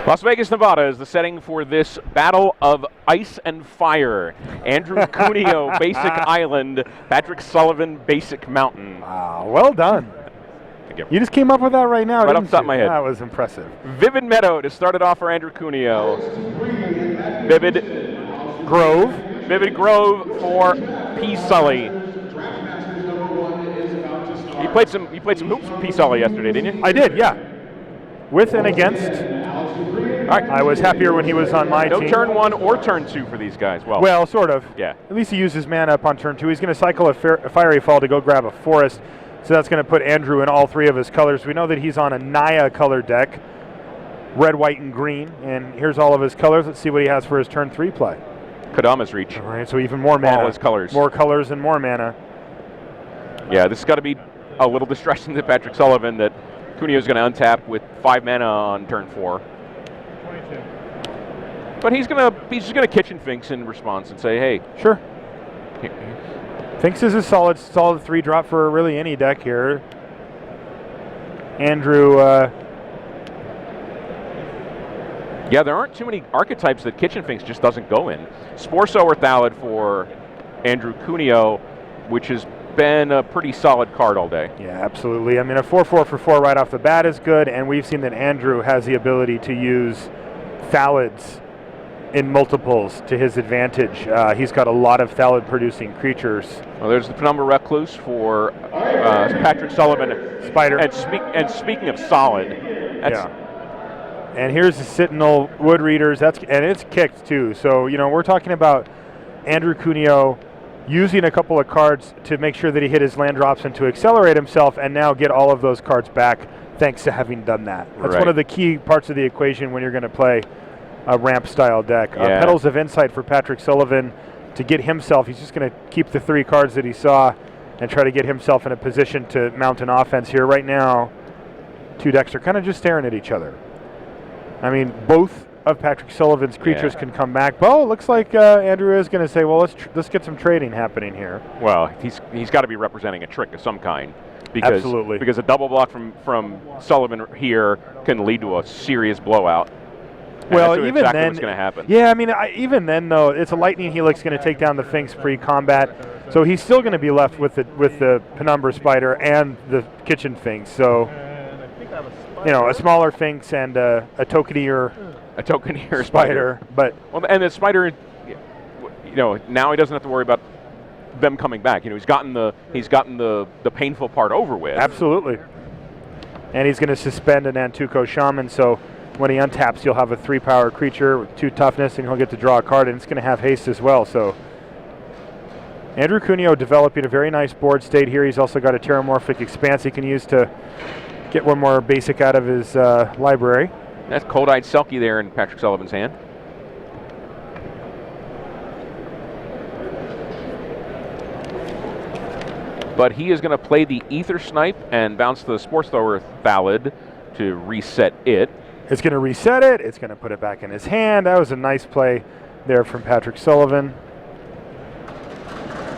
Las Vegas, Nevada is the setting for this battle of ice and fire. Andrew Cuneo, Basic Island. Patrick Sullivan, Basic Mountain. Wow, well done. Thank you. You just came up with that right now, Right didn't off the top of my head. That was impressive. Vivid Meadow to start it off for Andrew Cuneo. Vivid Grove for P. Sully. You played some hoops with P. Sully yesterday, didn't you? I did, yeah. With and against. All right. I was happier when he was on my team. No turn 1 or turn 2 for these guys. Well, sort of. Yeah. At least he used his mana up on turn 2. He's going to cycle a Fiery Fall to go grab a Forest. So that's going to put Andrew in all 3 of his colors. We know that he's on a Naya color deck. Red, white, and green. And here's all of his colors. Let's see what he has for his turn 3 play. Kodama's Reach. All right, so even more mana. All his colors. More colors and more mana. Yeah, this has got to be a little distressing to Patrick Sullivan that Cuneo's going to untap with 5 mana on turn 4. 22. But he's just gonna kitchen Finks in response and say, hey. Sure. Finks is a solid 3-drop for really any deck here. Andrew. Yeah, there aren't too many archetypes that kitchen Finks just doesn't go in. Spore Sower Thallid for Andrew Cuneo, which has been a pretty solid card all day. Yeah, absolutely. I mean, a 4/4 for 4 right off the bat is good, and we've seen that Andrew has the ability to use Thallids in multiples to his advantage. He's got a lot of Thallid-producing creatures. Well, there's the Penumbra Recluse for Patrick Sullivan. Spider. And speaking of solid, that's yeah. And here's the Sentinel Wood Readers. And it's kicked too. So, you know, we're talking about Andrew Cuneo using a couple of cards to make sure that he hit his land drops and to accelerate himself and now get all of those cards back thanks to having done that. That's right. One of the key parts of the equation when you're going to play a ramp-style deck. Yeah. Petals of Insight for Patrick Sullivan to get himself. He's just going to keep the 3 cards that he saw and try to get himself in a position to mount an offense here. Right now, 2 decks are kind of just staring at each other. I mean, both of Patrick Sullivan's creatures can come back. But it looks like Andrew is going to say, well, let's get some trading happening here. Well, he's got to be representing a trick of some kind. Because, absolutely. Because a double block from Sullivan here can lead to a serious blowout. Well, even exactly then, what's going to happen. Yeah, I mean, even then though, it's a Lightning Helix going to take down the Finks pre-combat, so he's still going to be left with the Penumbra Spider and the Kitchen Finks. So, you know, a smaller Finks and a Tokeneer Spider. But and the Spider, you know, now he doesn't have to worry about them coming back. You know, he's gotten the painful part over with. Absolutely. And he's going to suspend an Antuco Shaman, so when he untaps, you'll have a 3-power creature with 2 toughness, and he'll get to draw a card, and it's going to have haste as well. So Andrew Cuneo developing a very nice board state here. He's also got a Terramorphic Expanse he can use to get one more basic out of his library. That's Cold-Eyed Selkie there in Patrick Sullivan's hand. But he is going to play the Ether Snipe and bounce the Sports Thrower Thallid to reset it. It's going to reset it. It's going to put it back in his hand. That was a nice play there from Patrick Sullivan.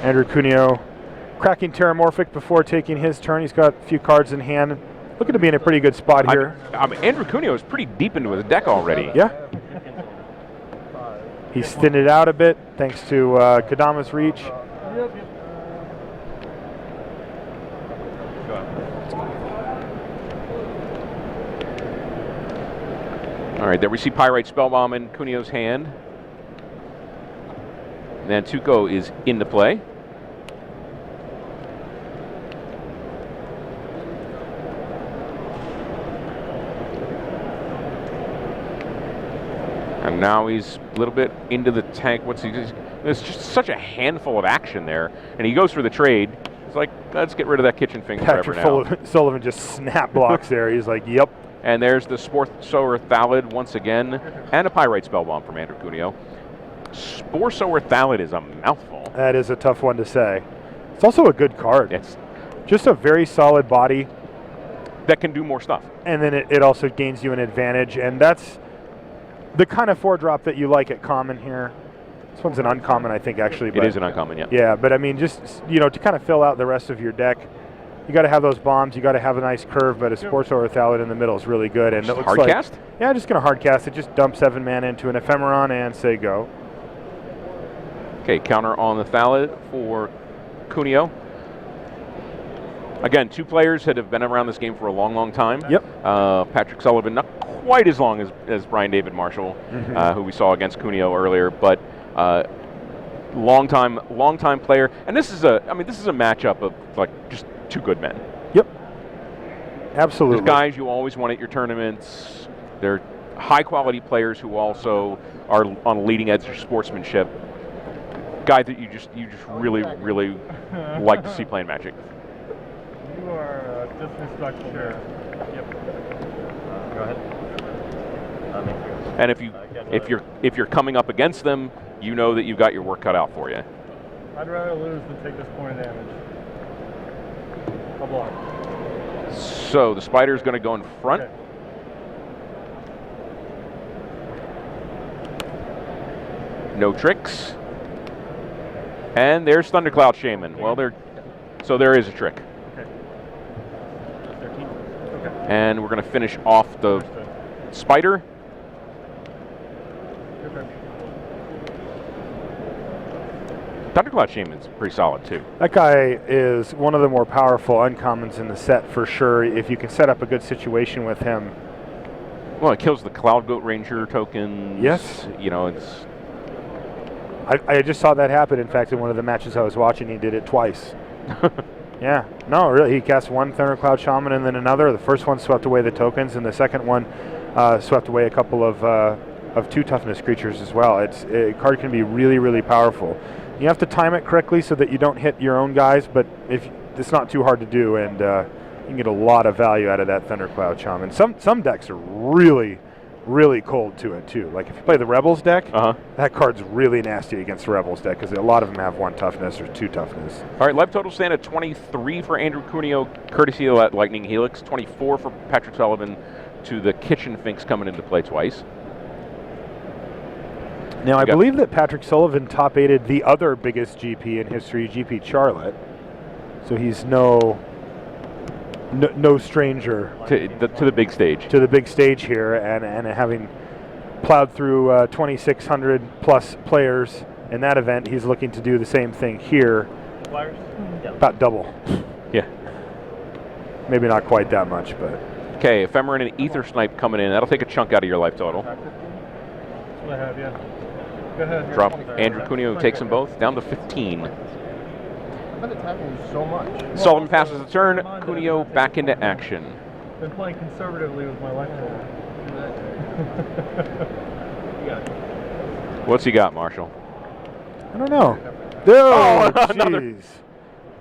Andrew Cuneo cracking Terramorphic before taking his turn. He's got a few cards in hand. Looking to be in a pretty good spot here. Andrew Cuneo is pretty deep into his deck already. Yeah. He's thinned it out a bit thanks to Kodama's Reach. All right, there we see Pyrite Spellbomb in Cuneo's hand. Nantuko is into play. And now he's a little bit into the tank. There's just such a handful of action there. And he goes for the trade. It's like, let's get rid of that Kitchen Finks forever now. Patrick Sullivan just snap blocks there. He's like, yep. And there's the Spore Sower Thallid once again, and a Pyrite Spellbomb from Andrew Cuneo. Spore Sower Thallid is a mouthful. That is a tough one to say. It's also a good card. It's just a very solid body. That can do more stuff. And then it also gains you an advantage, and that's the kind of 4-drop that you like at common here. This one's an uncommon, I think, actually. It is an uncommon, yeah. Yeah, but I mean, just, you know, to kind of fill out the rest of your deck. you got to have those bombs. You got to have a nice curve, but a Sports Over Thallid in the middle is really good. And it looks hard like, cast? Yeah, just going to hard cast it. Just dump 7 mana into an Ephemeron and say go. Okay, counter on the Thallid for Cuneo. Again, 2 players that have been around this game for a long, long time. Yep. Patrick Sullivan, not quite as long as Brian David Marshall, who we saw against Cuneo earlier, but long time player. And this is a matchup of like just 2 good men. Yep. Absolutely. There's guys you always want at your tournaments. They're high quality players who also are on a leading edge of sportsmanship. Guy that you just really like to see playing Magic. You are disrespectful. Sure. Yep. Go ahead. And if you're coming up against them, you know that you've got your work cut out for you. I'd rather lose than take this point of damage. I'll block. So the Spider's going to go in front. Okay. No tricks. And there's Thundercloud Shaman. Well, there is a trick. Okay. 13. Okay. And we're going to finish off the Spider. Okay. Thundercloud Shaman's pretty solid too. That guy is one of the more powerful uncommons in the set for sure. If you can set up a good situation with him. Well, it kills the Cloud Goat Ranger tokens. Yes. You know, it's. I just saw that happen. In fact, in one of the matches I was watching, he did it twice. Yeah. No, really. He cast one Thundercloud Shaman and then another. The first one swept away the tokens, and the second one swept away a couple of 2 toughness creatures as well. A card can be really powerful. You have to time it correctly so that you don't hit your own guys, but it's not too hard to do, and you can get a lot of value out of that Thundercloud Shaman. Some decks are really cold to it too. Like if you play the Rebels deck, that card's really nasty against the Rebels deck because a lot of them have 1 toughness or 2 toughness. All right, live total stand at 23 for Andrew Cuneo, courtesy of that Lightning Helix. 24 for Patrick Sullivan to the Kitchen Finks coming into play twice. Now, I believe that Patrick Sullivan top-8'd the other biggest GP in history, GP Charlotte. So he's no stranger to the big stage. To the big stage here, and having plowed through 2,600 plus players in that event, he's looking to do the same thing here. Flyers? Yeah. About double. Yeah. Maybe not quite that much, but. Okay, Ephemeron and Ether Snipe coming in. That'll take a chunk out of your life total. That's what I have, yeah. Go ahead. Drop Andrew Cuneo takes them both down to 15. But it's happening so much. Sullivan passes the turn. Cuneo back into action. Been playing conservatively with my life total. What's he got, Marshall? I don't know. Oh, jeez.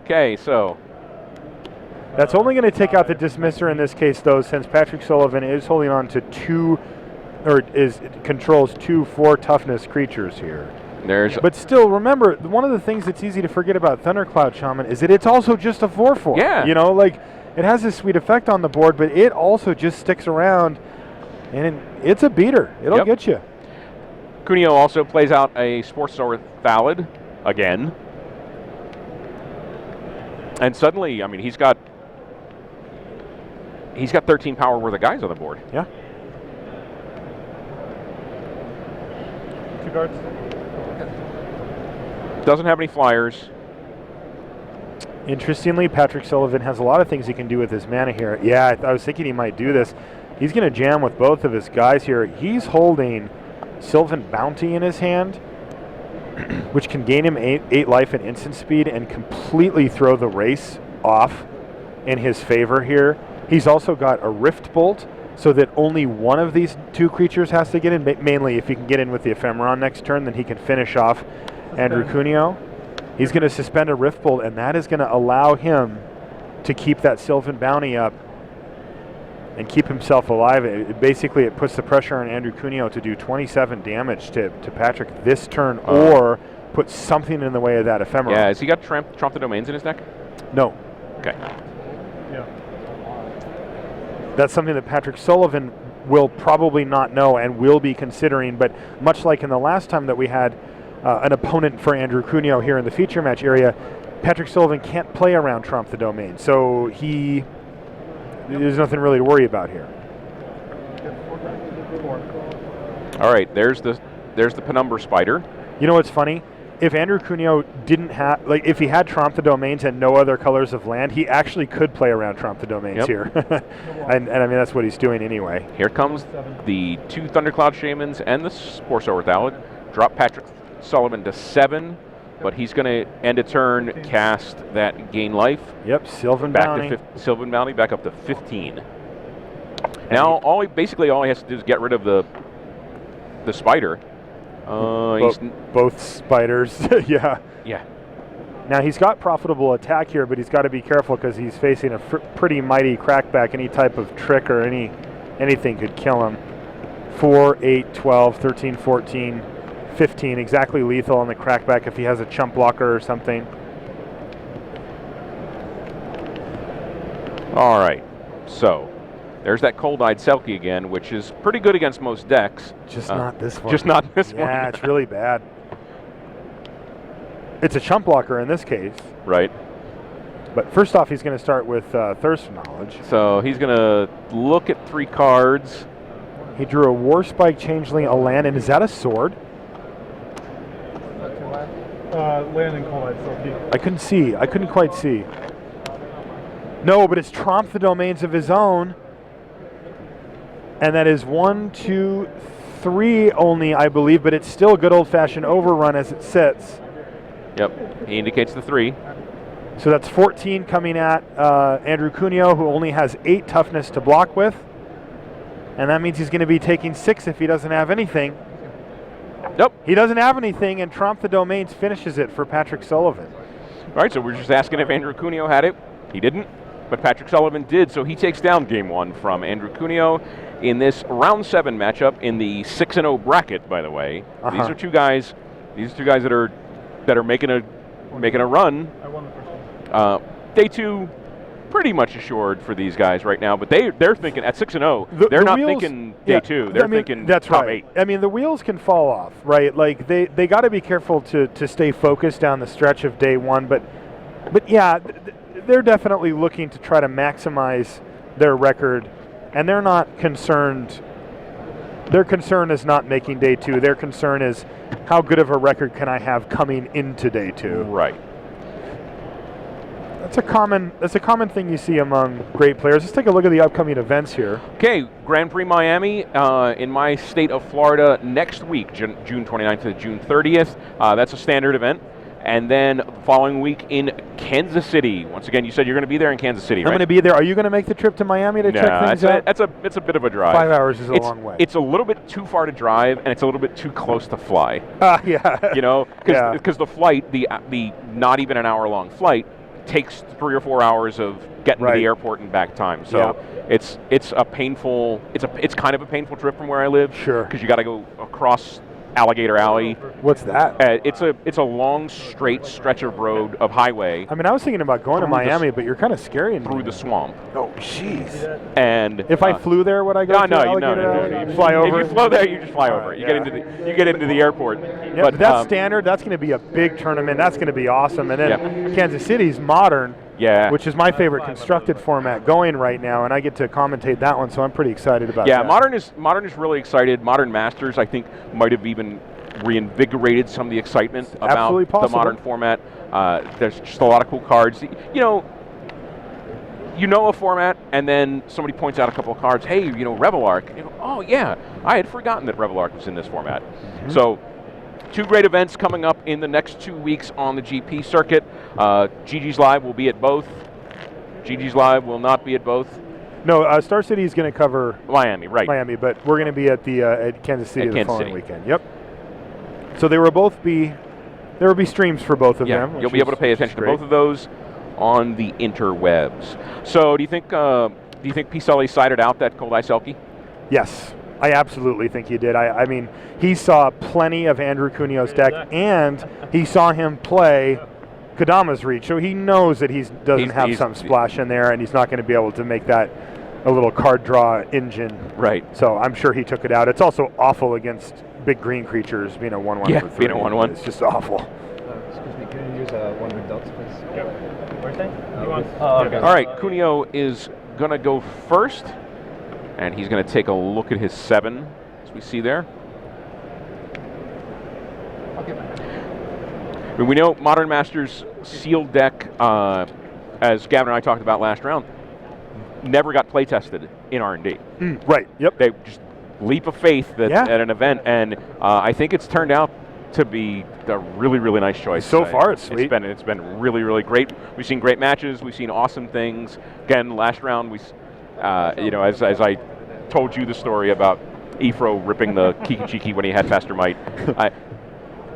Okay, so. That's only going to take out the dismisser in this case, though, since Patrick Sullivan is holding on to 2, or controls 2 4 toughness creatures here. But still, remember, one of the things that's easy to forget about Thundercloud Shaman is that it's also just a 4/4. Yeah. You know, like, it has this sweet effect on the board, but it also just sticks around, and it's a beater. It'll get you. Cuneo also plays out a Sports Over Thallid again. And suddenly, I mean, he's got 13 power worth of guys on the board. Yeah. 2 cards. Doesn't have any flyers. Interestingly, Patrick Sullivan has a lot of things he can do with his mana here. Yeah, I was thinking he might do this. He's going to jam with both of his guys here. He's holding Sylvan Bounty in his hand, which can gain him 8 life and instant speed and completely throw the race off in his favor here. He's also got a Rift Bolt, so that only one of these 2 creatures has to get in. Mainly, if he can get in with the Ephemeron next turn, then he can finish off Andrew Cuneo. He's going to suspend a Rift Bolt, and that is going to allow him to keep that Sylvan Bounty up and keep himself alive. Basically, it puts the pressure on Andrew Cuneo to do 27 damage to Patrick this turn, or put something in the way of that Ephemeron. Yeah, has he got Trump the Domains in his deck? No. Okay. Yeah. That's something that Patrick Sullivan will probably not know and will be considering, but much like in the last time that we had an opponent for Andrew Cuneo here in the feature match area, Patrick Sullivan can't play around Trump the Domain, so there's nothing really to worry about here. All right, there's the penumbra spider. You know what's funny? If Andrew Cuneo didn't have, like, if he had Trump the Domains and no other colors of land, he actually could play around Trump the Domains here. and I mean, that's what he's doing anyway. Here comes the 2 Thundercloud Shamans and the Spore Sower Thallid. Drop Patrick Sullivan to 7, but he's going to end a turn, cast that gain life. Yep, Sylvan back Bounty. to Sylvan Bounty, back up to 15. Now, all he has to do is get rid of the spider. Both spiders, yeah. Yeah. Now he's got profitable attack here, but he's got to be careful because he's facing a pretty mighty crackback. Any type of trick or anything could kill him. 4, 8, 12, 13, 14, 15, exactly lethal on the crackback if he has a chump blocker or something. All right, so there's that Cold-Eyed Selkie again, which is pretty good against most decks. Just not this one. Just not this one. Yeah, it's really bad. It's a chump blocker in this case. Right. But first off, he's going to start with Thirst for Knowledge. So he's going to look at 3 cards. He drew a War Spike Changeling, a land, and is that a sword? Land and Cold-Eyed Selkie. I couldn't see. I couldn't quite see. No, but it's Trump the Domains of his own. And that is 1, 2, 3 only, I believe, but it's still a good old-fashioned overrun as it sits. Yep, he indicates the 3. So that's 14 coming at Andrew Cuneo, who only has 8 toughness to block with. And that means he's going to be taking 6 if he doesn't have anything. Nope. He doesn't have anything, and Trump the Domains finishes it for Patrick Sullivan. All right, so we're just asking if Andrew Cuneo had it. He didn't, but Patrick Sullivan did, so he takes down game 1 from Andrew Cuneo in this round 7 matchup in the 6-0 bracket, by the way. These are two guys that are making a run. I won the first one. Day 2 pretty much assured for these guys right now, but they're thinking at 6-0, they're not thinking day 2, they're thinking that's top right. 8. I mean, the wheels can fall off, right? Like they got to be careful to stay focused down the stretch of day 1, but yeah, they're definitely looking to try to maximize their record, and they're not concerned. Their concern is not making day 2. Their concern is how good of a record can I have coming into day 2. Right. That's a common thing you see among great players. Let's take a look at the upcoming events here. Okay, Grand Prix Miami in my state of Florida next week, June 29th to June 30th. That's a standard event. And then the following week in Kansas City. Once again, you said you're going to be there in Kansas City, right? I'm going to be there. Are you going to make the trip to Miami to check things out? It's a bit of a drive. 5 hours is a long way. It's a little bit too far to drive, and it's a little bit too close to fly. Yeah. You know, because the flight, the not even an hour long flight, takes 3 or 4 hours of getting to the airport and back time. So it's kind of a painful trip from where I live. Sure. Because you got to go across Alligator Alley. What's that? It's a long straight stretch of road of highway. I mean, I was thinking about going to Miami, but you're kind of scary. Through the swamp. Oh, jeez. And if I flew there, would I go? No. You fly over. If you fly there, you just fly over. You get into the airport. Yeah, but that's standard. That's going to be a big tournament. That's going to be awesome. And then Kansas City's modern. Yeah. Which is my favorite constructed format going right now, and I get to commentate that one, so I'm pretty excited about that. Yeah, Modern is really excited. Modern Masters, I think, might have even reinvigorated some of the excitement about the Modern format. There's just a lot of cool cards. You know a format, and then somebody points out a couple of cards. Hey, Rebel Arc. Oh yeah, I had forgotten that Rebel Arc was in this format. Mm-hmm. So. 2 great events coming up in the next 2 weeks on the GP circuit. GG's Live will be at both. GG's Live will not be at both. No, Star City is going to cover Miami, right? Miami, but we're going to be at the at Kansas City the following weekend. Yep. So there will be streams for both of them. You'll be able to pay attention to both of those on the interwebs. So do you think P. Sully sided out that Cold-Eyed Selkie? Yes. I absolutely think he did. I mean, he saw plenty of Andrew Cuneo's deck, and he saw him play Kadama's Reach, so he knows that he doesn't have some splash in there, and he's not going to be able to make that a little card draw engine. Right. So I'm sure he took it out. It's also awful against big green creatures, being a 1/1 for 3. Being a 1/1. It's just awful. Excuse me, can you use 1 red dots, please? Where's that? He wants. Oh, okay. All right, Cuneo is going to go first, and he's going to take a look at his 7, as we see there. I mean, we know Modern Masters sealed deck, as Gavin and I talked about last round, never got play tested in R&D. Right. Yep. They just leap of faith that at an event, and I think it's turned out to be a really, really nice choice. So far, it's sweet. It's been really, really great. We've seen great matches. We've seen awesome things. Again, last round, as I told you the story about Ifro ripping the Kiki Chiki when he had Faster Might.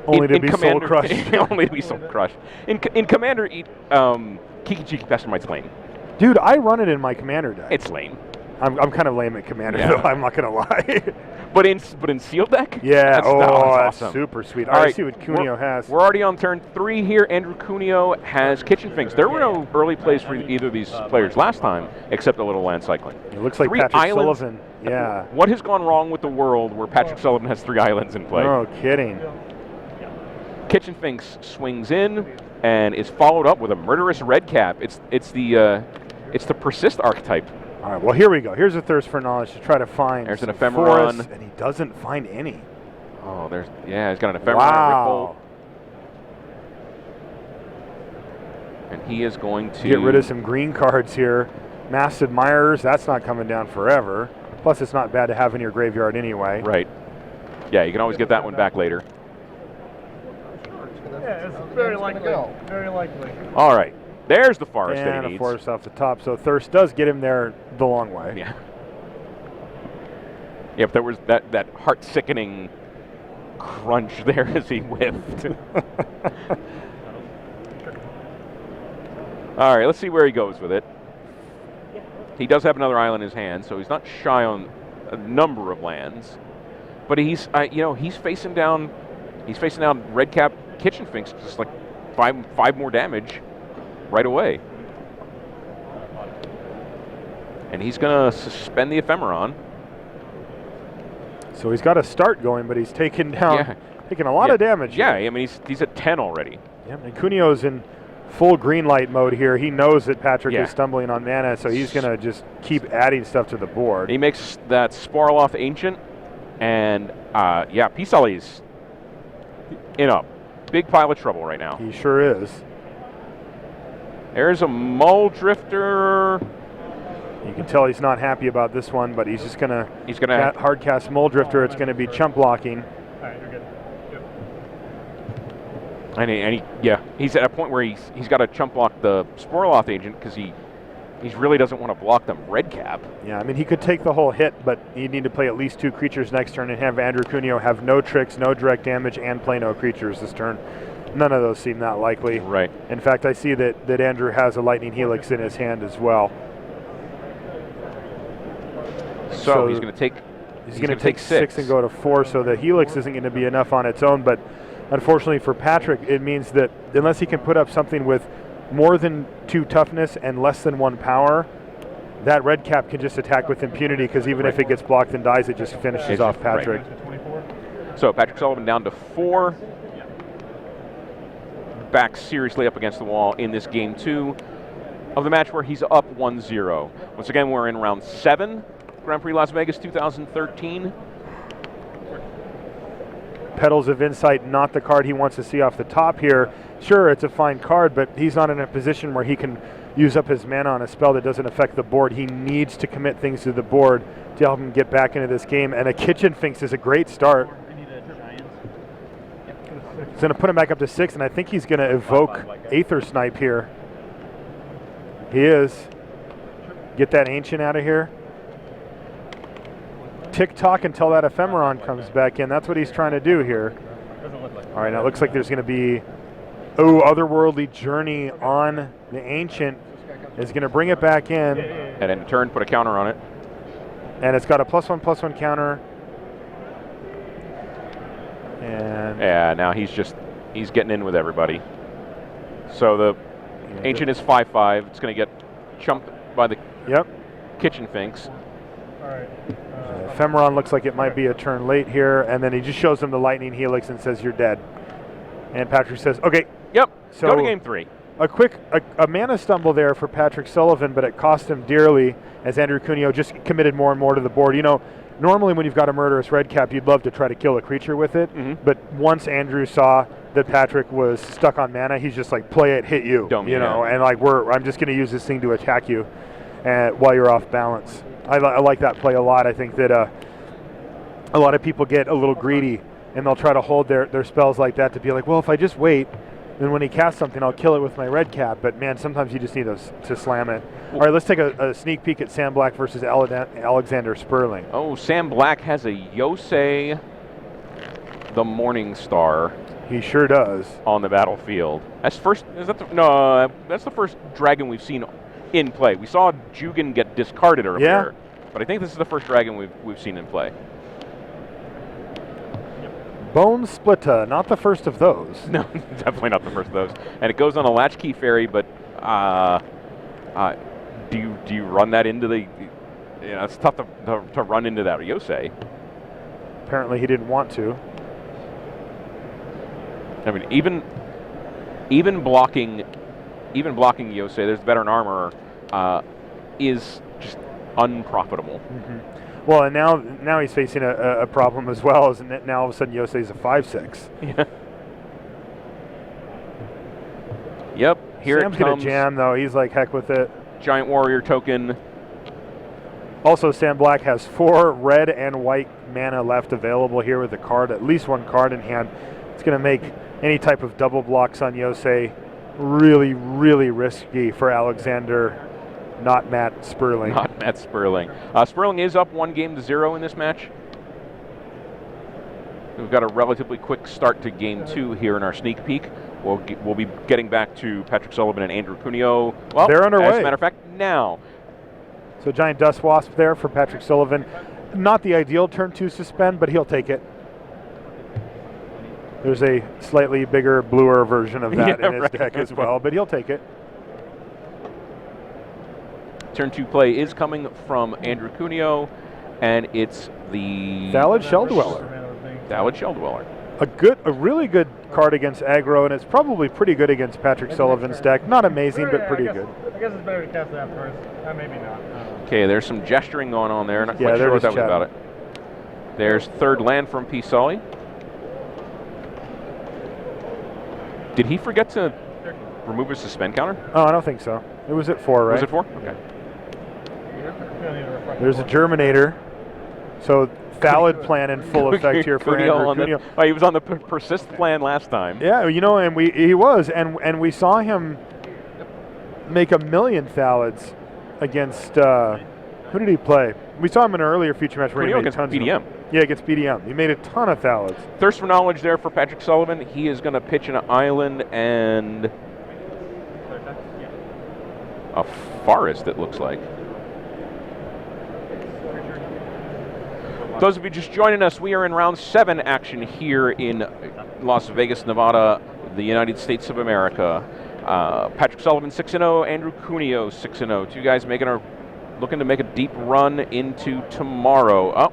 Only to be soul crushed. Only to be soul crushed. In Commander, Kiki Chiki Faster Might's lame. Dude, I run it in my Commander deck. It's lame. I'm kind of lame at Commander, though. I'm not gonna lie. But in sealed deck, yeah, that's awesome. Super sweet. All right, right, let's see what Cuneo has. We're already on turn 3 here. Andrew Cuneo has Kitchen Finks. There were no early plays for either of these players last time, except a little land cycling. It looks like 3 Patrick islands. Sullivan. Yeah. What has gone wrong with the world where Patrick Sullivan has 3 islands in play? No kidding. Kitchen Finks swings in and is followed up with a murderous red cap. It's the persist archetype. All right, well, here we go. Here's a thirst for knowledge to try to find There's an some ephemeron. forests, and he doesn't find any. Oh, he's got an ephemeron. Wow. And he is going to get rid of some green cards here. Mass Admirers, that's not coming down forever. Plus, it's not bad to have in your graveyard anyway. Right. Yeah, you can always get that one back later. Yeah, it's very likely. Very likely. All right. There's the forest that And he a needs. forest off the top, so Thirst does get him there the long way. Yeah. Yeah, but there was that heart-sickening crunch there as he whiffed. All right, let's see where he goes with it. He does have another island in his hand, so he's not shy on a number of lands. But he's facing down red cap Kitchen Finks, just like five more damage right away. And he's going to suspend the ephemeron. So he's got a start going, but he's taking a lot of damage. Yeah, here. I mean, he's at 10 already. Yeah, and Cuneo's in full green light mode here. He knows that Patrick is stumbling on mana, so he's going to just keep adding stuff to the board. He makes that Sparloth Ancient, and Peace Ali's in a big pile of trouble right now. He sure is. There's a Mull Drifter. You can tell he's not happy about this one, but he's just going to hard cast Mull Drifter. It's going to be chump blocking. All right, you're good. And he's at a point where he's got to chump block the Sparloth Agent because he really doesn't want to block them red cap. Yeah, I mean, he could take the whole hit, but he'd need to play at least 2 creatures next turn and have Andrew Cuneo have no tricks, no direct damage, and play no creatures this turn. None of those seem that likely. Right. In fact, I see that Andrew has a Lightning Helix in his hand as well. So he's going to take. He's going to take 6 and go to 4. So the Helix isn't going to be enough on its own. But unfortunately for Patrick, it means that unless he can put up something with more than 2 toughness and less than 1 power, that red cap can just attack with impunity. Because even if it gets blocked and dies, it just finishes off Patrick. Right. So Patrick Sullivan down to 4. Back seriously up against the wall in this game 2 of the match where he's up 1-0. Once again, we're in round 7, Grand Prix Las Vegas 2013. Petals of Insight, not the card he wants to see off the top here. Sure, it's a fine card, but he's not in a position where he can use up his mana on a spell that doesn't affect the board. He needs to commit things to the board to help him get back into this game, and a Kitchen Finks is a great start. He's going to put him back up to 6, and I think he's going to evoke Aether Snipe here. He is. Get that Ancient out of here. Tick-tock until that Ephemeron comes back in. That's what he's trying to do here. All right, now it looks like there's going to be, Otherworldly Journey on the Ancient. Is going to bring it back in. And in turn, put a counter on it. And it's got a +1/+1 counter. And yeah, now he's getting in with everybody. So the Ancient is 5/5. It's going to get chumped by the Kitchen Finks. All right. Ephemeron looks like it might be a turn late here, and then he just shows him the Lightning Helix and says, "You're dead." And Patrick says, "Okay." Yep. So go to game 3. a mana stumble there for Patrick Sullivan, but it cost him dearly as Andrew Cuneo just committed more and more to the board. You know, normally when you've got a murderous red cap, you'd love to try to kill a creature with it, but once Andrew saw that Patrick was stuck on mana, he's just like, play it, hit you, you know, and like I'm just going to use this thing to attack you while you're off balance. I like that play a lot. I think that a lot of people get a little greedy and they'll try to hold their spells like that to be like, well, if I just wait, then when he casts something, I'll kill it with my red cap. But man, sometimes you just need to slam it. All right, let's take a sneak peek at Sam Black versus Alexander Sperling. Oh, Sam Black has a Yosei the Morning Star. He sure does. On the battlefield. That's first. Is that the, no? That's the first dragon we've seen in play. We saw Jugan get discarded earlier, but I think this is the first dragon we've seen in play. Bone Splitter, not the first of those. No, definitely not the first of those. And it goes on a Latchkey Fairy, but do you run that into the? You know, it's tough to run into that Yosei. Apparently, he didn't want to. I mean, even blocking Yosei, there's veteran armor, is just unprofitable. Well, and now he's facing a problem as well, as now all of a sudden Yosei's a 5/6. Yeah. Yep. Here Sam's it comes. Gonna jam though. He's like, heck with it. Giant Warrior token. Also, Sam Black has 4 red and white mana left available here with a card, at least one card in hand. It's going to make any type of double blocks on Yosei really, really risky for Alexander, not Matt Sperling. Not Matt Sperling. Sperling is up 1-0 in this match. We've got a relatively quick start to game 2 here in our sneak peek. We'll be getting back to Patrick Sullivan and Andrew Cuneo. Well, they're underway. As a matter of fact, now. So giant Dust Wasp there for Patrick Sullivan. Not the ideal turn to suspend, but he'll take it. There's a slightly bigger, bluer version of that in his deck as well, but he'll take it. Turn 2 play is coming from Andrew Cuneo, and it's the Thallid Shelldweller. Thallid Shelldweller. A really good card against aggro, and it's probably pretty good against Patrick Sullivan's deck. Not amazing, but pretty good. I guess it's better to cast that first. Maybe not. Okay, there's some gesturing going on there. Not Yeah, quite sure what that was chatting. about it. There's third land from P. Sully. Did he forget to remove his suspend counter? Oh, I don't think so. It was at 4, right? Was it 4? Okay. There's a Germinator. So Thallid plan in full effect here for Andrew Cuneo. Oh, he was on the persist plan last time. Yeah, you know, and he was, and we saw him make 1 million Thallids against who did he play? We saw him in an earlier feature match where he made against tons BDM. of them. Yeah, against BDM. He made a ton of Thallids. Thirst for knowledge there for Patrick Sullivan. He is going to pitch an island and a forest, it looks like. Those of you just joining us, we are in round 7 action here in Las Vegas, Nevada, the United States of America. Patrick Sullivan 6-0, Andrew Cuneo 6-0. Two guys looking to make a deep run into tomorrow. Oh,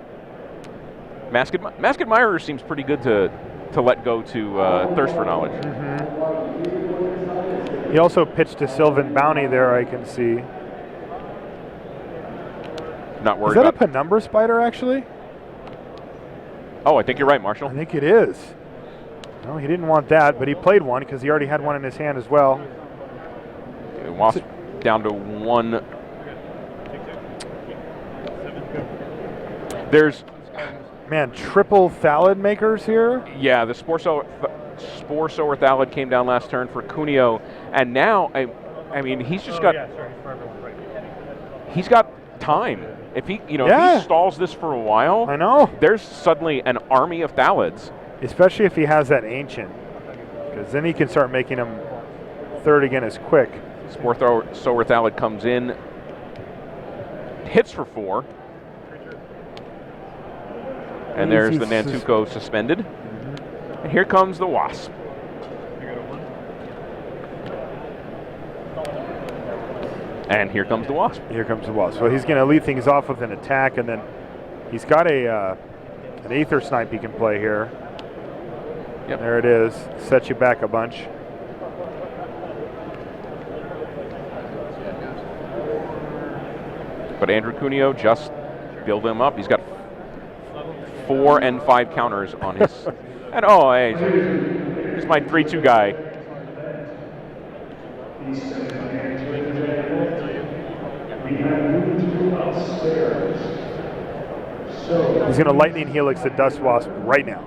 Masked Admirer seems pretty good to let go to Thirst for Knowledge. He also pitched a Sylvan Bounty there, I can see. Not worried about. Is that a about Penumbra Spider, actually? Oh, I think you're right, Marshall. I think it is. No, he didn't want that, but he played one because he already had one in his hand as well. Wasp down to 1. There's... Man, triple Thallid makers here? Yeah, the Spore Sower Thallid came down last turn for Cuneo, and now, I mean, he's just got... Yeah, sorry, for everyone, right. He's got time. If he, if he stalls this for a while, I know. There's suddenly an army of Thallids. Especially if he has that Ancient, because then he can start making them third again as quick. Spore Sower Thallid comes in, hits for 4. And there's the Nantuko suspended. And here comes the Wasp. And here comes the Wasp. Here comes the Wasp. So he's going to lead things off with an attack, and then he's got an Aether Snipe he can play here. Yep. There it is. Set you back a bunch. But Andrew Cuneo just build him up. He's got 4 and 5 counters on his. And oh, hey, he's my 3-2 guy. He's going to lightning helix the Dust Wasp right now.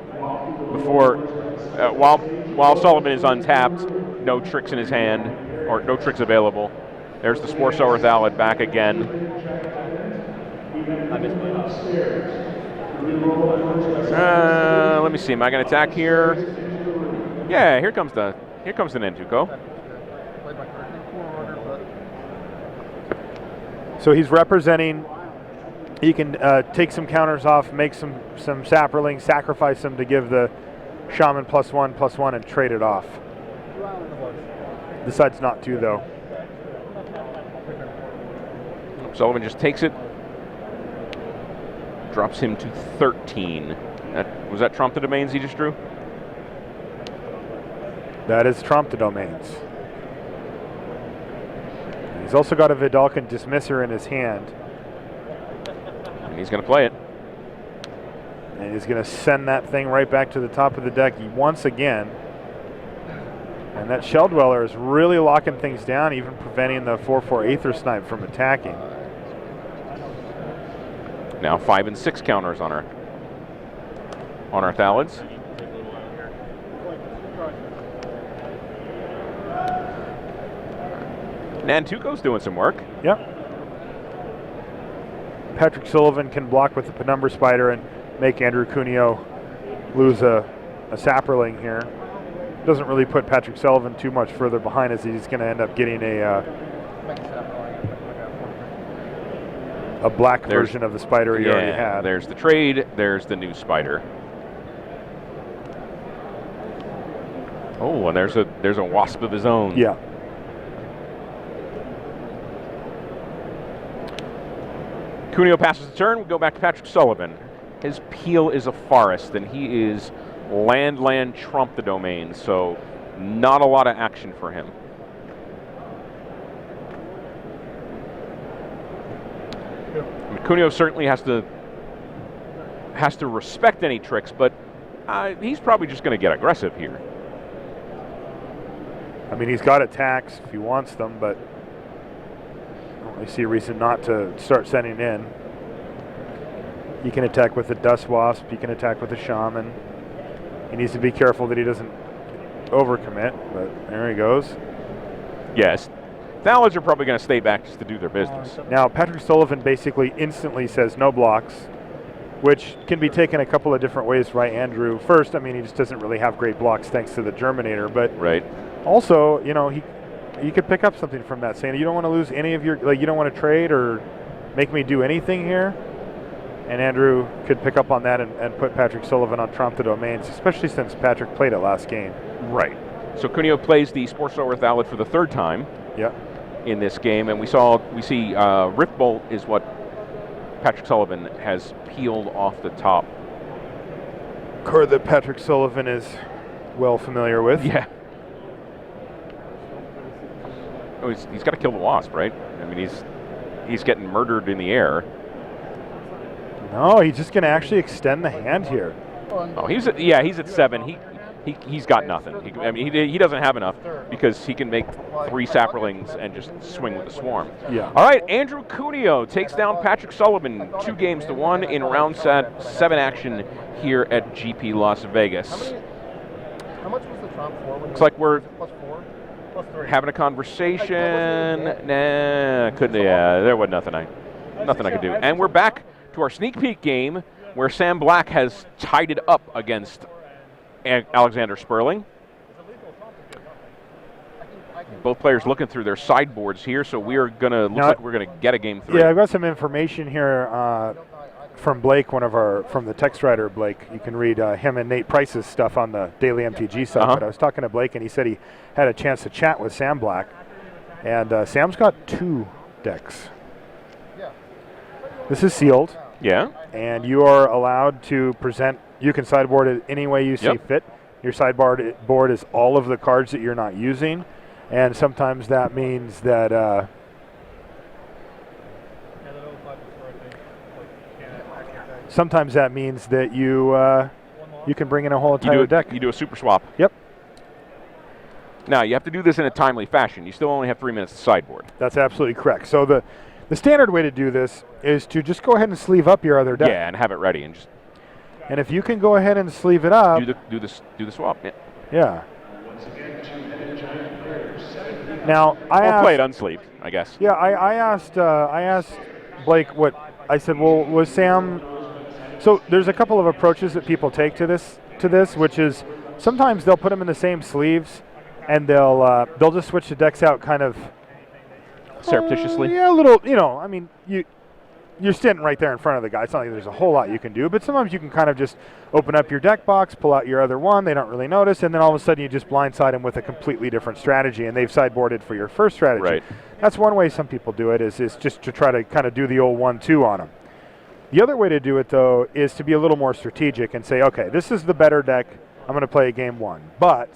Before, while Sullivan is untapped, no tricks in his hand, or no tricks available. There's the Spore Sower Thallid back again. Let me see. Am I going to attack here? Yeah, here comes the Nantuko. So he's representing. He can take some counters off, make some Sapperlings, sacrifice them to give the Shaman +1/+1 and trade it off. Decides not to, though. Sullivan just takes it, drops him to 13. Was that Trump the Domains he just drew? That is Trump the Domains. He's also got a Vidalcan Dismisser in his hand. And he's going to play it. And he's going to send that thing right back to the top of the deck once again. And that Shell Dweller is really locking things down, even preventing the 4/4 Aether Snipe from attacking. Now 5 and 6 counters on our Thallids. Nantuko's doing some work. Yep. Patrick Sullivan can block with the Penumbra Spider and make Andrew Cuneo lose a Sapperling here. Doesn't really put Patrick Sullivan too much further behind, as he's going to end up getting a black version of the spider he already had. There's the trade. There's the new spider. Oh, and there's a wasp of his own. Yeah. Cuneo passes the turn. We go back to Patrick Sullivan. His peel is a forest, and he is land Trump the Domain, so not a lot of action for him. I mean, Cuneo certainly has to respect any tricks, but he's probably just going to get aggressive here. I mean, he's got attacks if he wants them, but I don't really see a reason not to start sending in. He can attack with the Dust Wasp. He can attack with the Shaman. He needs to be careful that he doesn't overcommit, but there he goes. Yes. Thallids are probably going to stay back just to do their business. Now, Patrick Sullivan basically instantly says no blocks, which can be taken a couple of different ways by Andrew. First, I mean, he just doesn't really have great blocks thanks to the Germinator, but right. Also, you know, you could pick up something from that, saying you don't want to lose any of your, like, you don't want to trade or make me do anything here. And Andrew could pick up on that and put Patrick Sullivan on Trump the Domains, especially since Patrick played it last game. Right. So Cuneo plays the Spore Sower Thallid for the 3rd time. Yep. In this game, and we see Rift Bolt is what Patrick Sullivan has peeled off the top. Card that Patrick Sullivan is well familiar with. Yeah. Oh, he's got to kill the Wasp, right? I mean, he's getting murdered in the air. No, he's just going to actually extend the hand here. Oh, he's at 7. He's got nothing. He doesn't have enough because he can make 3 Sapperlings and just swing with the swarm. Yeah. All right, Andrew Cuneo takes down Patrick Sullivan 2-1 in round 7 action here at GP Las Vegas. How much was the Trump for? Looks like we're +4? +3. having a conversation. Nah, couldn't. Yeah, there was nothing I could do. And we're back to our sneak peek game where Sam Black has tied it up against Alexander Sperling. Both players looking through their sideboards here, so we are gonna like we're gonna get a game 3. Yeah, I've got some information here from Blake, from the text writer Blake. You can read him and Nate Price's stuff on the Daily MTG site. But I was talking to Blake, and he said he had a chance to chat with Sam Black, and Sam's got 2 decks. This is sealed. Yeah. And you are allowed to present. You can sideboard it any way you see fit. Your sideboard is all of the cards that you're not using, and sometimes that means that sometimes that means that you can bring in a whole entire deck. You do a super swap. Yep. Now, you have to do this in a timely fashion. You still only have 3 minutes to sideboard. That's absolutely correct. So the standard way to do this is to just go ahead and sleeve up your other deck. Yeah, and have it ready and just And if you can go ahead and sleeve it up. do the swap. Yeah. Yeah. Now, I play it unsleeved, I guess. Yeah, I asked Blake what I said. Well, was Sam? So there's a couple of approaches that people take to this, which is sometimes they'll put them in the same sleeves, and they'll just switch the decks out kind of surreptitiously. Yeah, a little. I mean, you're standing right there in front of the guy. It's not like there's a whole lot you can do, but sometimes you can kind of just open up your deck box, pull out your other one. They don't really notice, and then all of a sudden you just blindside them with a completely different strategy, and they've sideboarded for your first strategy. Right. That's one way some people do it, is just to try to kind of do the old 1-2 on them. The other way to do it, though, is to be a little more strategic and say, okay, this is the better deck. I'm going to play game one. But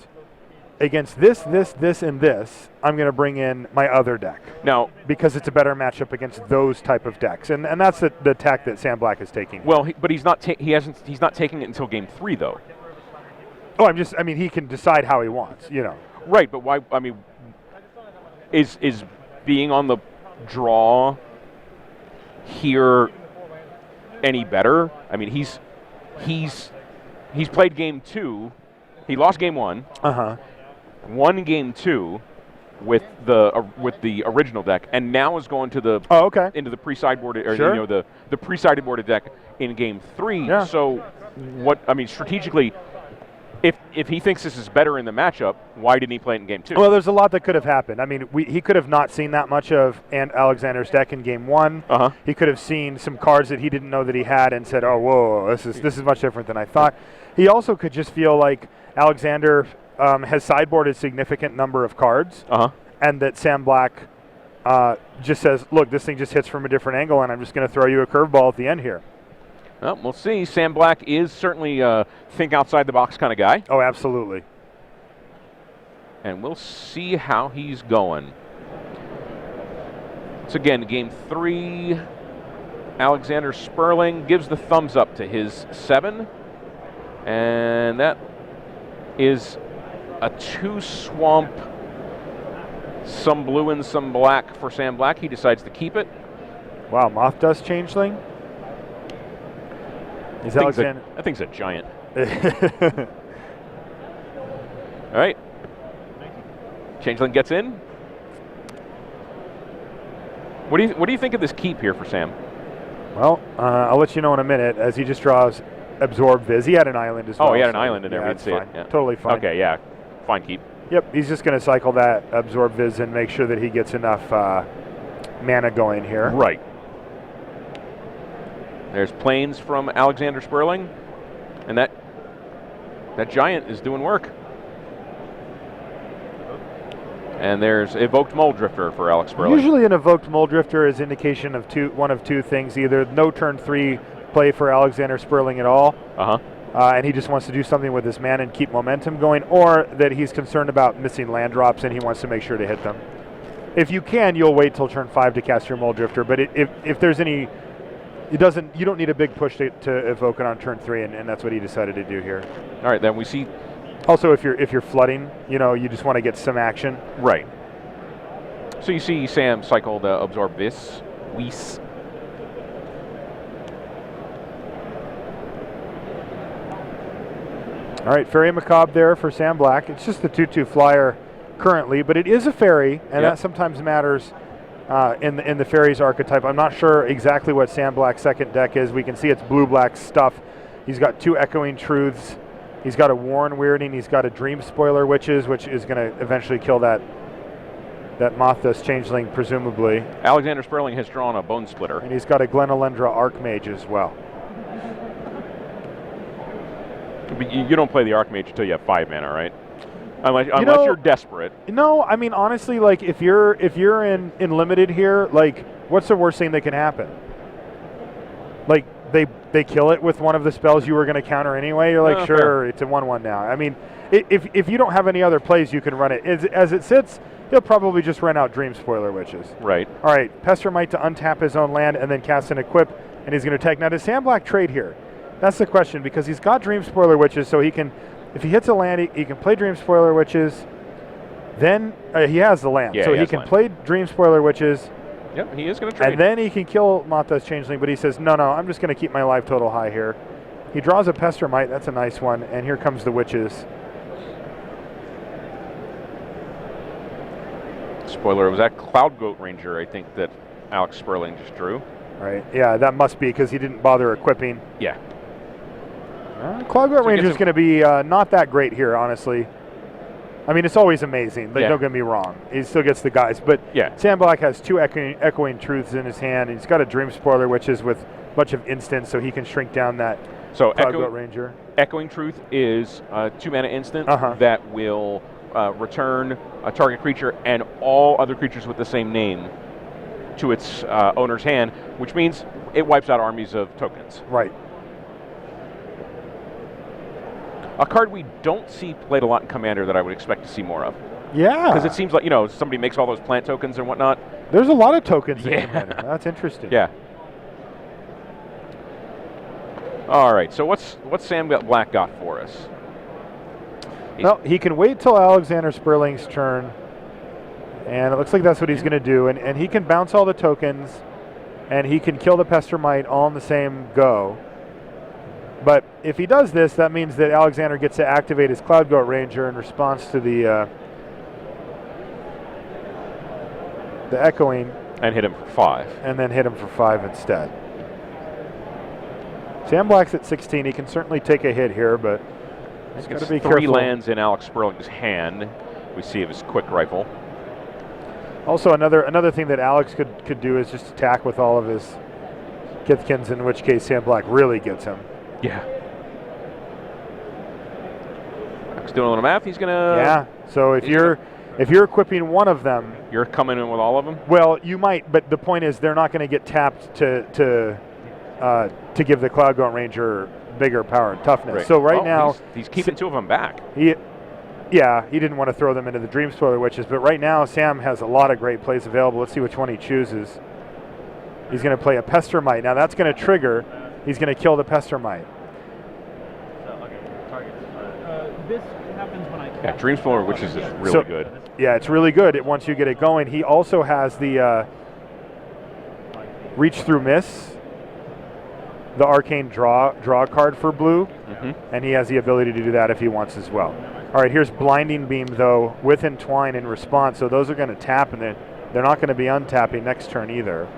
against this, and this, I'm going to bring in my other deck. Now, because it's a better matchup against those type of decks. And that's the tack that Sam Black is taking. Well, but he's not he's not taking it until game 3, though. Oh, he can decide how he wants, Right, but why? I mean, is being on the draw here any better? I mean, he's played game 2. He lost game 1. Won game 2 with the original deck, and now is going to the into the pre-sideboarded or sure. The pre-sideboarded deck in game 3. Yeah. So strategically, if he thinks this is better in the matchup, why didn't he play it in game 2? Well, there's a lot that could have happened. I mean, he could have not seen that much of Alexander's deck in game 1. He could have seen some cards that he didn't know that he had and said, "Oh, whoa, this is much different than I thought." He also could just feel like Alexander has sideboarded a significant number of cards, and that Sam Black just says, "Look, this thing just hits from a different angle, and I'm just going to throw you a curveball at the end here." Well, we'll see. Sam Black is certainly a think outside the box kind of guy. Oh, absolutely. And we'll see how he's going. So again, game 3, Alexander Sperling gives the thumbs up to his 7. And that is a 2 swamp, some blue and some black for Sam Black. He decides to keep it. Wow, Moth Dust Changeling? That thing's a giant. All right. Changeling gets in. What do you think of this keep here for Sam? Well, I'll let you know in a minute as he just draws Absorb Viz. He had an island as well. Oh, he had an island in there. We didn't see fine. it. Yeah. Totally fine. Okay, yeah. Fine keep. Yep, he's just going to cycle that Absorb Viz and make sure that he gets enough mana going here. Right. There's planes from Alexander Sperling, and that giant is doing work. And there's Evoked Mole Drifter for Alex Sperling. Usually an Evoked Mole Drifter is indication of one of two things. Either no turn 3 play for Alexander Sperling at all, and he just wants to do something with his mana and keep momentum going, or that he's concerned about missing land drops and he wants to make sure to hit them. If you can, you'll wait till turn 5 to cast your Mole Drifter, but if there's any... you don't need a big push to evoke it on turn 3, and that's what he decided to do here. All right, then we see. Also, if you're flooding, you just want to get some action. Right. So you see Sam cycle the Absorb Vis. Weiss. All right, Fairy Macabre there for Sam Black. It's just the 2/2 flyer currently, but it is a fairy, and that sometimes matters. In the fairies archetype. I'm not sure exactly what Sam Black's second deck is. We can see it's blue-black stuff. He's got 2 Echoing Truths. He's got a Warren Weirding. He's got a Dream Spoiler Witches, which is going to eventually kill that Moth Dust Changeling, presumably. Alexander Sperling has drawn a Bone Splitter. And he's got a Glenalendra Archmage as well. But you don't play the Archmage until you have 5 mana, right? Unless you're desperate. No, I mean, honestly, like, if you're in limited here, like, what's the worst thing that can happen? Like, they kill it with one of the spells you were going to counter anyway. You're like, sure, fair. It's a 1/1 now. I mean, if you don't have any other plays, you can run it. As it sits, he'll probably just run out Dream Spoiler Witches. Right. All right, Pestermite to untap his own land and then cast an Equip and he's going to attack. Now, does Sam Black trade here? That's the question, because he's got Dream Spoiler Witches, so he can, if he hits a land, he can play Dream Spoiler Witches. Then he has the land, Yeah, so he can play Dream Spoiler Witches. Yep, he is going to trade. And then he can kill Mata's Changeling, but he says, no, I'm just going to keep my life total high here. He draws a Pestermite, that's a nice one, and here comes the Witches. Spoiler, it was that Cloud Goat Ranger, I think, that Alex Sperling just drew. Right, yeah, that must be because he didn't bother equipping. Yeah. Cloud Goat Ranger is going to be not that great here, honestly. I mean, it's always amazing, but don't get me wrong. He still gets the guys. But Sam Black has 2 echoing Truths in his hand. And he's got a Dream Spoiler, which is with a bunch of instants, so he can shrink down that Cloud Goat Ranger. Echoing Truth is a 2-mana instant that will return a target creature and all other creatures with the same name to its owner's hand, which means it wipes out armies of tokens. Right. A card we don't see played a lot in Commander that I would expect to see more of. Yeah. Because it seems like, somebody makes all those plant tokens and whatnot. There's a lot of tokens in Commander. That's interesting. Yeah. All right, so what's Sam Black got for us? Well, he can wait till Alexander Sperling's turn, and it looks like that's what he's going to do. And he can bounce all the tokens, and he can kill the Pestermite all in the same go. But if he does this, that means that Alexander gets to activate his Cloud Goat Ranger in response to the echoing. And hit him for 5. And then hit him for 5 instead. Sam Black's at 16. He can certainly take a hit here, but he's got to be 3 careful. lands in Alex Sperling's hand. We see of his quick rifle. Also, another thing that Alex could do is just attack with all of his Kithkins, in which case Sam Black really gets him. Yeah. He's doing a little math. He's gonna. Yeah. So if you're equipping one of them, you're coming in with all of them. Well, you might, but the point is they're not going to get tapped to give the Cloud Goat Ranger bigger power and toughness. Right. So now he's keeping 2 of them back. He didn't want to throw them into the Dream Spoiler Witches, but right now Sam has a lot of great plays available. Let's see which one he chooses. He's going to play a Pestermite. Now that's going to trigger. He's going to kill the Pestermite. This happens when I Dream Spoiler, which is really good. Yeah, it's really good once you get it going. He also has the Reach Through Miss, the Arcane Draw card for blue, and he has the ability to do that if he wants as well. All right, here's Blinding Beam, though, with Entwine in response, so those are going to tap, and they're not going to be untapping next turn either.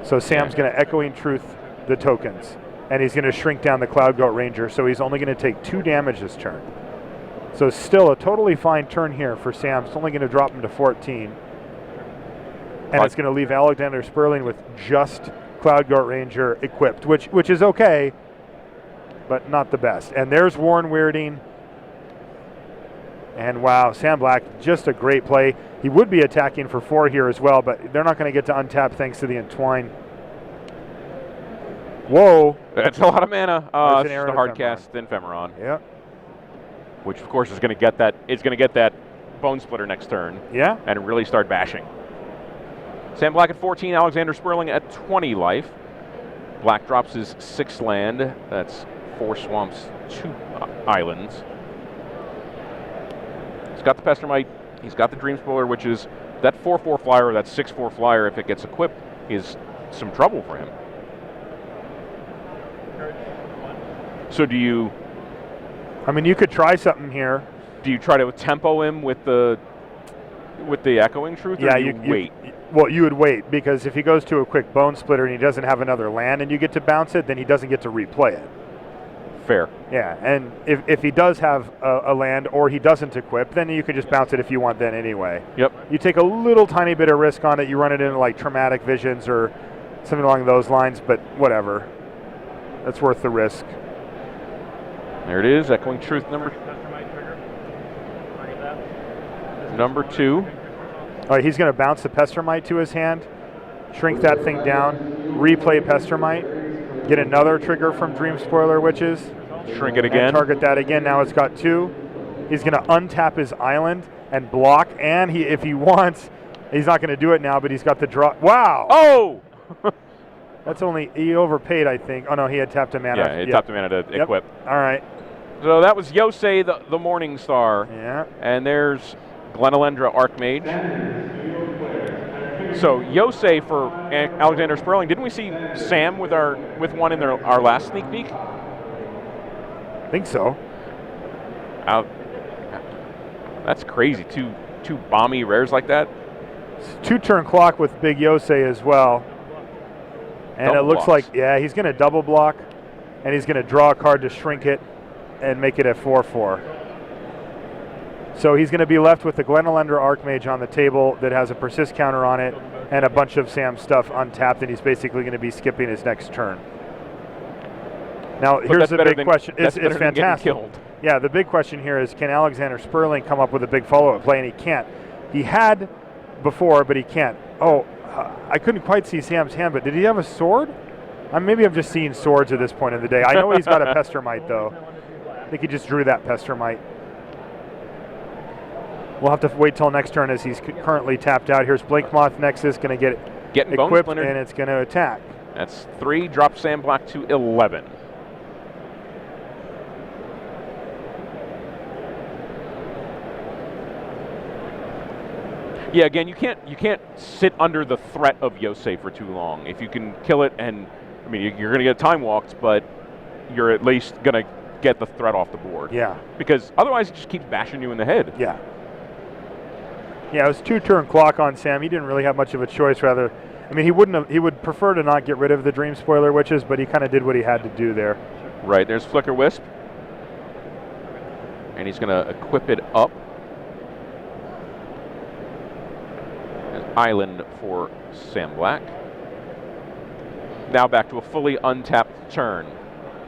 So Sam's going to Echoing Truth the tokens, and he's going to shrink down the Cloud Goat Ranger, so he's only going to take 2 damage this turn. So still a totally fine turn here for Sam. It's only going to drop him to 14. And it's going to leave Alexander Sperling with just Cloud Goat Ranger equipped, which is okay, but not the best. And there's Warren Weirding. And wow, Sam Black, just a great play. He would be attacking for 4 here as well, but they're not going to get to untap thanks to the Entwine. Whoa. That's a lot of mana. It's just a hard Ephemeron. cast Ephemeron. Yep. Which, of course, is going to get that. It's going to get that Bone Splitter next turn. Yeah. And really start bashing. Sam Black at 14, Alexander Sperling at 20 life. Black drops his 6th land. That's 4 swamps, 2 islands. He's got the Pestermite. He's got the Dream Spoiler, which is that 4/4 flyer or that 6/4 flyer, if it gets equipped, is some trouble for him. So do you... I mean, you could try something here. Do you try to tempo him with the Echoing Truth, or do you wait? Well, you would wait, because if he goes to a quick Bone Splitter and he doesn't have another land and you get to bounce it, then he doesn't get to replay it. Fair. Yeah, and if he does have a land or he doesn't equip, then you can just bounce it if you want then anyway. Yep. You take a little tiny bit of risk on it. You run it into like Traumatic Visions or something along those lines, but whatever. That's worth the risk. There it is, Echoing Truth number 2. All right, he's going to bounce the Pestermite to his hand, shrink that thing down, replay Pestermite, get another trigger from Dream Spoiler Witches. Shrink it again. And target that again. Now it's got 2. He's going to untap his island and block, and if he wants, he's not going to do it now, but he's got the draw. Wow! Oh! That's only, he overpaid, I think. Oh no, he had tapped a mana. Yeah, it tapped a mana to equip. All right. So that was Yosei, the Morning Star. Yeah. And there's Glenelendra Archmage. So Yosei for Alexander Sperling. Didn't we see Sam with one in our last sneak peek? I think so. That's crazy. Two bomby rares like that. 2-turn clock with Big Yosei as well. And Double it looks blocks. like, yeah, he's going to double block, and he's going to draw a card to shrink it and make it a 4/4. So he's going to be left with the Glenelendra Archmage on the table that has a persist counter on it and a bunch of Sam's stuff untapped, and he's basically going to be skipping his next turn. Now, here's the big question. It's fantastic. Killed. Yeah, the big question here is, can Alexander Sperling come up with a big follow-up play? And he can't. He had before, but he can't. Oh, I couldn't quite see Sam's hand, but did he have a sword? Maybe I'm just seeing swords at this point in the day. I know he's got a Pestermite, though. I think he just drew that Pestermite. We'll have to wait till next turn as he's currently tapped out. Here's Blinkmoth Nexus going to get equipped, and it's going to attack. That's 3, drop Sam Black to 11. Yeah, again, you can't sit under the threat of Yosei for too long. If you can kill it, and I mean you're going to get time walked, but you're at least going to get the threat off the board. Yeah. Because otherwise it just keeps bashing you in the head. Yeah. Yeah, it was 2-turn clock on Sam. He didn't really have much of a choice. Rather, I mean, he would prefer to not get rid of the Dream Spoiler Witches, but he kind of did what he had to do there. Right, there's Flicker Wisp. And he's going to equip it up. An island for Sam Black. Now back to a fully untapped turn.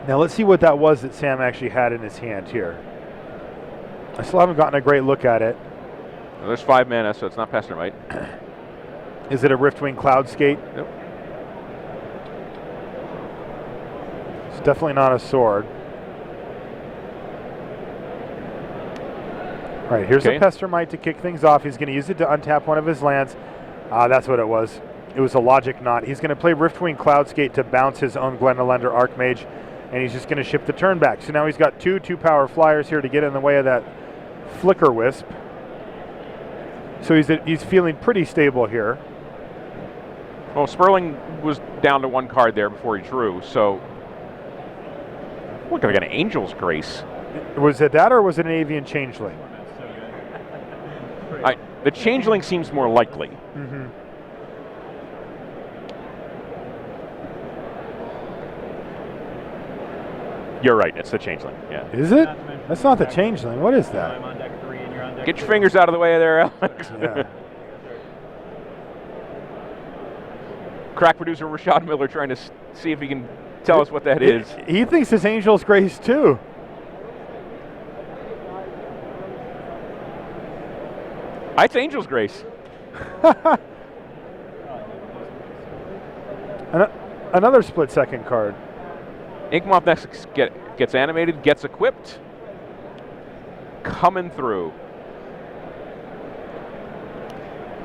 Now let's see what that was that Sam actually had in his hand here. I still haven't gotten a great look at it. Well, there's 5 mana, so it's not Pestermite. Is it a Riftwing Cloudskate? Nope. It's definitely not a sword. All right, here's a Pestermite to kick things off. He's going to use it to untap one of his lands. That's what it was. It was a Logic Knot. He's going to play Riftwing Cloudskate to bounce his own Glenelendra Archmage, and he's just going to ship the turn back. So now he's got 2/2-power flyers here to get in the way of that Flicker Wisp. So he's feeling pretty stable here. Well, Sperling was down to 1 card there before he drew, so look, I got an Angel's Grace. Was it that, or was it an Avian Changeling? The Changeling seems more likely. Mm-hmm. You're right, it's the Changeling, yeah. Is it? That's not the Changeling. What is that? I'm on deck 3 and you're on deck Get your 4. fingers out of the way there, Alex. Yeah. Crack producer Rashad Miller trying to see if he can tell us what that is. He thinks it's Angel's Grace, too. It's Angel's Grace. Another split-second card. Inkmoth Nexus gets animated, gets equipped. Coming through.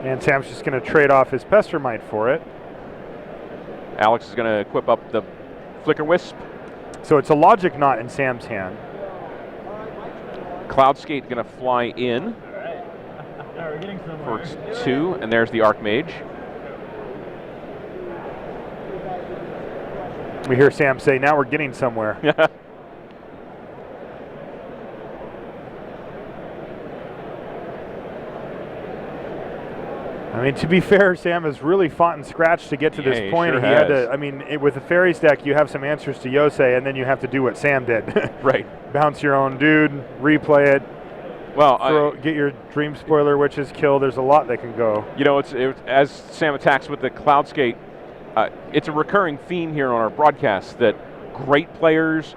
And Sam's just going to trade off his Pestermite for it. Alex is going to equip up the Flicker Wisp. So it's a Logic Knot in Sam's hand. Cloudskate going to fly in Yeah, we're getting somewhere. for 2, and there's the Archmage. We hear Sam say, now we're getting somewhere. I mean, to be fair, Sam has really fought and scratched to get to this point. Sure He had has. to. I mean, with the Fairies deck, you have some answers to Yosei, and then you have to do what Sam did. Right. Bounce your own dude, replay it, Well, get your Dream Spoiler Witches killed. There's a lot that can go. you know, it's as Sam attacks with the Cloudskate, it's a recurring theme here on our broadcast that great players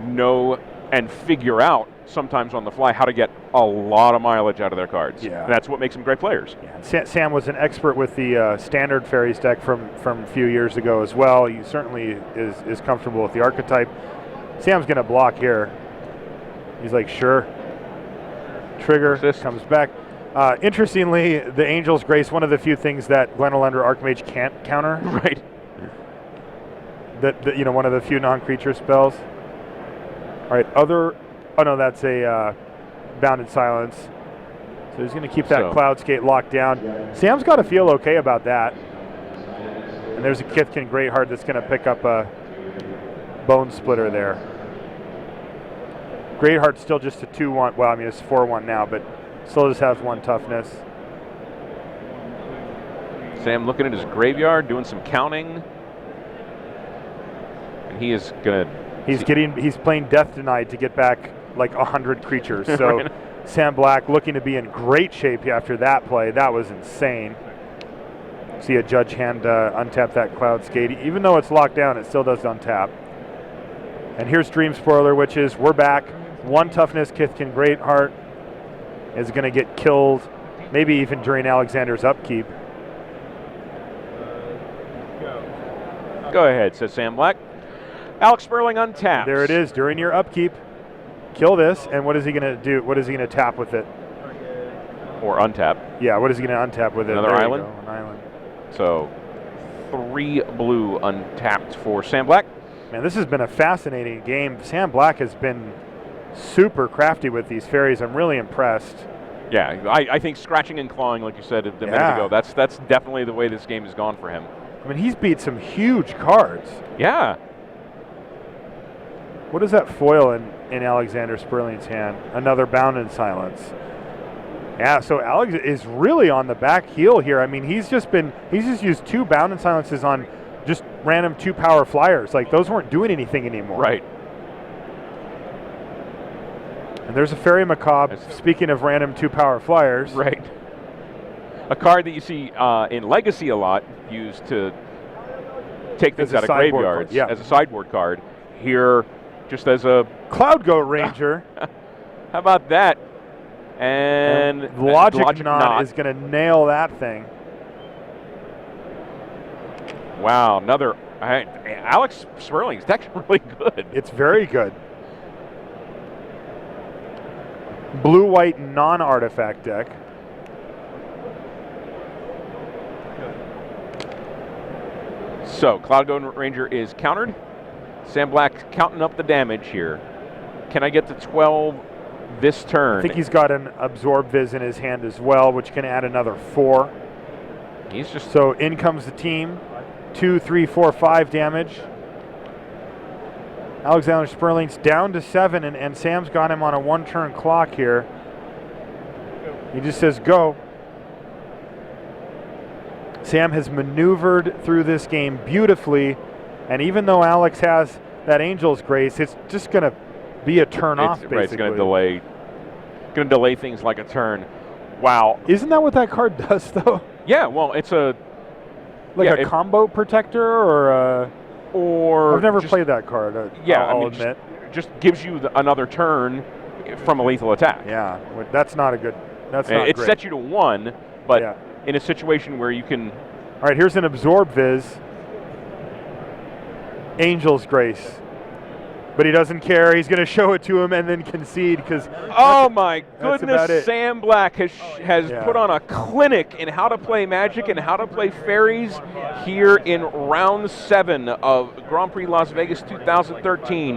know and figure out sometimes on the fly how to get a lot of mileage out of their cards. Yeah. And that's what makes them great players. Yeah. Sam was an expert with the standard Fairies deck from a few years ago as well. He certainly is comfortable with the archetype. Sam's going to block here. He's like, sure. Trigger, Persist. comes back. Interestingly, the Angel's Grace, one of the few things that Glenelendra Archmage can't counter. Right. you know, one of the few non-creature spells. All right, oh no, that's a Bounded Silence. So he's going to keep that Cloud Skate locked down. Sam's got to feel okay about that. And there's a Kithkin Greatheart that's going to pick up a Bone Splitter there. Greatheart's still just a 2-1. Well, I mean, it's 4-1 now, but still just has 1 toughness. Sam looking at his graveyard, doing some counting. And he is going to... He's playing Death Denied to get back like 100 creatures. So Right. Sam Black looking to be in great shape after that play. That was insane. See a Judge hand untap that Cloud Skate. Even though it's locked down, it still does untap. And here's Dream Spoiler, which is we're back. 1 toughness Kithkin Greatheart is going to get killed, maybe even during Alexander's upkeep. Go ahead, says Sam Black. Alex Sperling untaps. There it is, during your upkeep. Kill this, and what is he going to do? What is he going to tap with it? Or untap. Yeah, what is he going to untap with it? Another There you island? go, an island. So 3 blue untapped for Sam Black. Man, this has been a fascinating game. Sam Black has been super crafty with these fairies. I'm really impressed. Yeah, I think scratching and clawing, like you said a minute ago, that's definitely the way this game has gone for him. I mean, he's beat some huge cards. Yeah. What is that foil in Alexander Sperling's hand? Another Bounded Silence. Yeah, so Alex is really on the back heel here. I mean, he's just used 2 Bounded Silences on just random 2-power flyers. Like, those weren't doing anything anymore. Right. And there's a Fairy Macabre. Speaking of random 2-power flyers. Right. A card that you see in Legacy a lot, used to take things out of graveyards as a sideboard card. Here, just as a Cloud Goat Ranger. How about that? And Logic Knot is going to nail that thing. Wow, another. Alex Sperling's deck's really good. It's very good. Blue-white non-artifact deck. So, Cloud Goat Ranger is countered. Sam Black counting up the damage here. Can I get to 12 this turn? I think he's got an Absorb Viz in his hand as well, which can add another 4. He's just... So in comes the team. 2, 3, 4, 5 damage. Alexander Sperling's down to 7, and Sam's got him on a 1-turn clock here. He just says go. Sam has maneuvered through this game beautifully, and even though Alex has that Angel's Grace, it's just going to be a turn off, basically. Right, it's going to delay things like a turn. Wow. Isn't that what that card does, though? Yeah, well, it's a... Like a combo protector or a... Or I've never played that card, I'll admit. Just gives you another turn from a lethal attack. Yeah, that's not a good... That's not it great. sets you to 1, but in a situation where you can... All right, here's an Absorb Viz. Angel's Grace. But he doesn't care. He's going to show it to him and then concede because... Oh my goodness, Sam Black has put on a clinic in how to play Magic and how to play fairies here in round 7 of Grand Prix Las Vegas 2013.